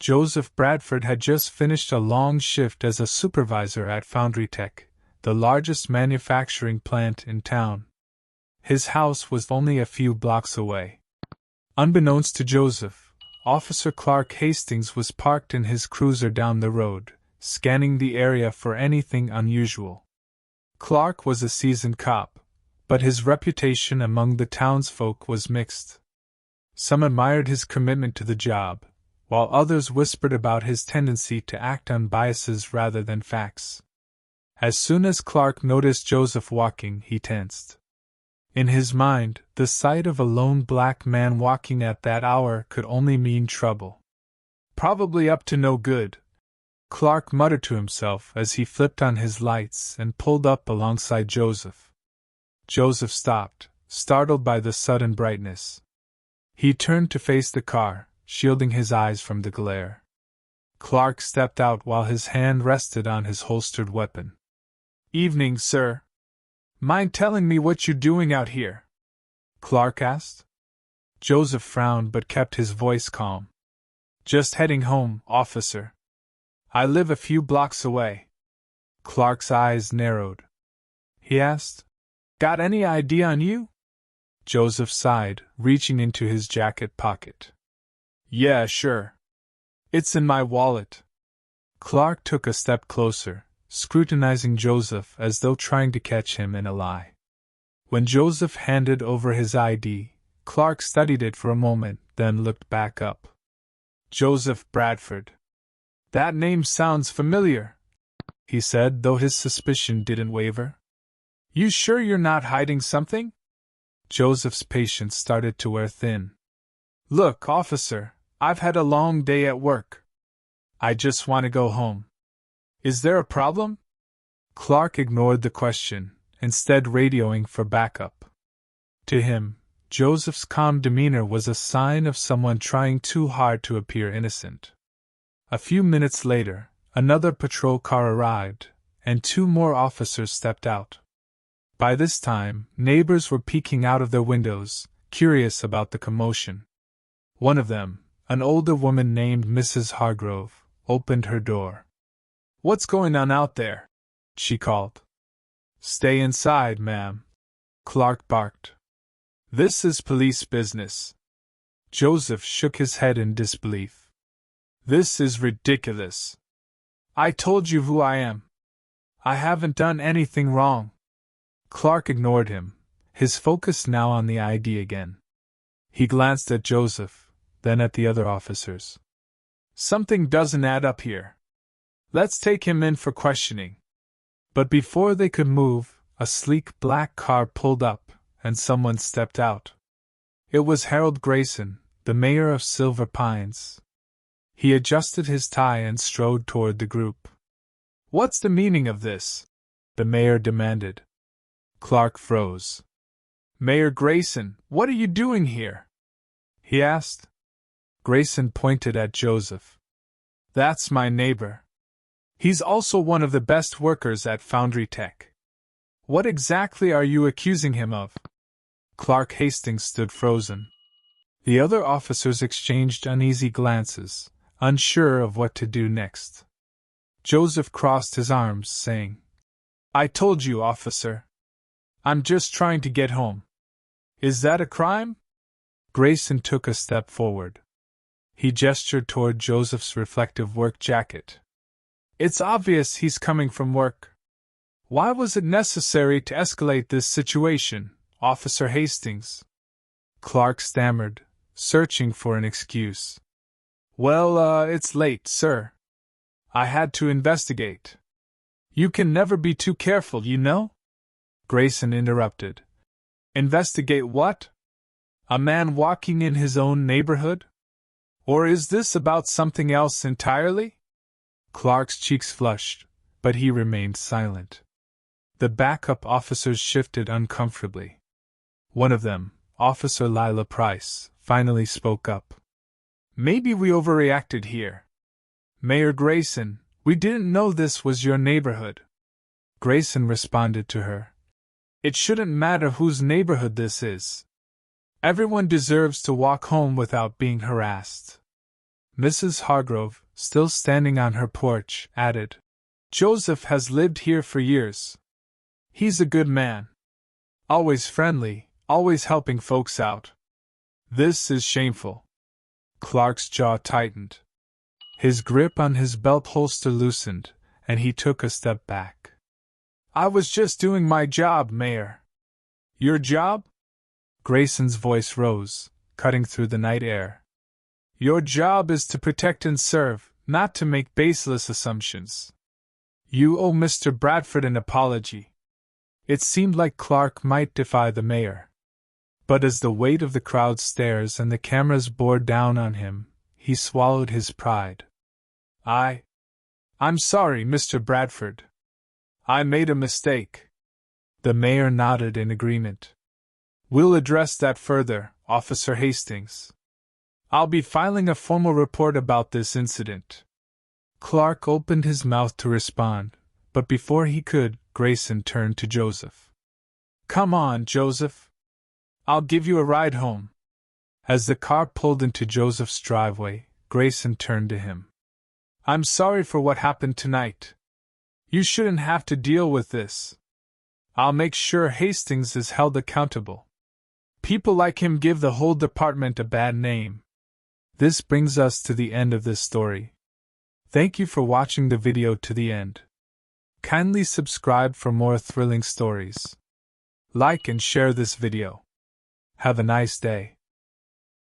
Joseph Bradford had just finished a long shift as a supervisor at Foundry Tech, the largest manufacturing plant in town. His house was only a few blocks away. Unbeknownst to Joseph, Officer Clark Hastings was parked in his cruiser down the road, scanning the area for anything unusual. Clark was a seasoned cop, but his reputation among the townsfolk was mixed. Some admired his commitment to the job, while others whispered about his tendency to act on biases rather than facts. As soon as Clark noticed Joseph walking, he tensed. In his mind, the sight of a lone black man walking at that hour could only mean trouble. Probably up to no good, Clark muttered to himself as he flipped on his lights and pulled up alongside Joseph. Joseph stopped, startled by the sudden brightness. He turned to face the car, shielding his eyes from the glare. Clark stepped out while his hand rested on his holstered weapon. "Evening, sir. Mind telling me what you're doing out here?" Clark asked. Joseph frowned but kept his voice calm. "Just heading home, officer. I live a few blocks away." Clark's eyes narrowed. He asked, "Got any ID on you?" Joseph sighed, reaching into his jacket pocket. "Yeah, sure. It's in my wallet." Clark took a step closer, scrutinizing Joseph as though trying to catch him in a lie. When Joseph handed over his ID, Clark studied it for a moment, then looked back up. "Joseph Bradford. That name sounds familiar," he said, though his suspicion didn't waver. "You sure you're not hiding something?" Joseph's patience started to wear thin. "Look, officer, I've had a long day at work. I just want to go home. Is there a problem?" Clark ignored the question, instead radioing for backup. To him, Joseph's calm demeanor was a sign of someone trying too hard to appear innocent. A few minutes later, another patrol car arrived, and 2 more officers stepped out. By this time, neighbors were peeking out of their windows, curious about the commotion. One of them, an older woman named Mrs. Hargrove, opened her door. "What's going on out there?" she called. "Stay inside, ma'am," Clark barked. "This is police business." Joseph shook his head in disbelief. "This is ridiculous. I told you who I am. I haven't done anything wrong." Clark ignored him, his focus now on the ID again. He glanced at Joseph, then at the other officers. "Something doesn't add up here. Let's take him in for questioning." But before they could move, a sleek black car pulled up, and someone stepped out. It was Harold Grayson, the mayor of Silver Pines. He adjusted his tie and strode toward the group. "What's the meaning of this?" the mayor demanded. Clark froze. "Mayor Grayson, what are you doing here?" he asked. Grayson pointed at Joseph. "That's my neighbor. He's also one of the best workers at Foundry Tech. What exactly are you accusing him of?" Clark Hastings stood frozen. The other officers exchanged uneasy glances, unsure of what to do next. Joseph crossed his arms, saying, "I told you, officer. I'm just trying to get home. Is that a crime?" Grayson took a step forward. He gestured toward Joseph's reflective work jacket. "It's obvious he's coming from work. Why was it necessary to escalate this situation, Officer Hastings?" Clark stammered, searching for an excuse. "Well, it's late, sir. I had to investigate. You can never be too careful, you know?" Grayson interrupted. "Investigate what? A man walking in his own neighborhood? Or is this about something else entirely?" Clark's cheeks flushed, but he remained silent. The backup officers shifted uncomfortably. One of them, Officer Lila Price, finally spoke up. "Maybe we overreacted here. Mayor Grayson, we didn't know this was your neighborhood." Grayson responded to her. "It shouldn't matter whose neighborhood this is. Everyone deserves to walk home without being harassed." Mrs. Hargrove, still standing on her porch, added, "Joseph has lived here for years. He's a good man. Always friendly, always helping folks out. This is shameful." Clark's jaw tightened. His grip on his belt holster loosened, and he took a step back. "I was just doing my job, Mayor." "Your job?" Grayson's voice rose, cutting through the night air. "Your job is to protect and serve, not to make baseless assumptions. You owe Mr. Bradford an apology." It seemed like Clark might defy the mayor. But as the weight of the crowd's stares and the cameras bore down on him, he swallowed his pride. I'm sorry, Mr. Bradford. I made a mistake." The mayor nodded in agreement. "We'll address that further, Officer Hastings. I'll be filing a formal report about this incident." Clark opened his mouth to respond, but before he could, Grayson turned to Joseph. "Come on, Joseph. I'll give you a ride home." As the car pulled into Joseph's driveway, Grayson turned to him. "I'm sorry for what happened tonight. You shouldn't have to deal with this. I'll make sure Hastings is held accountable. People like him give the whole department a bad name." This brings us to the end of this story. Thank you for watching the video to the end. Kindly subscribe for more thrilling stories. Like and share this video. Have a nice day.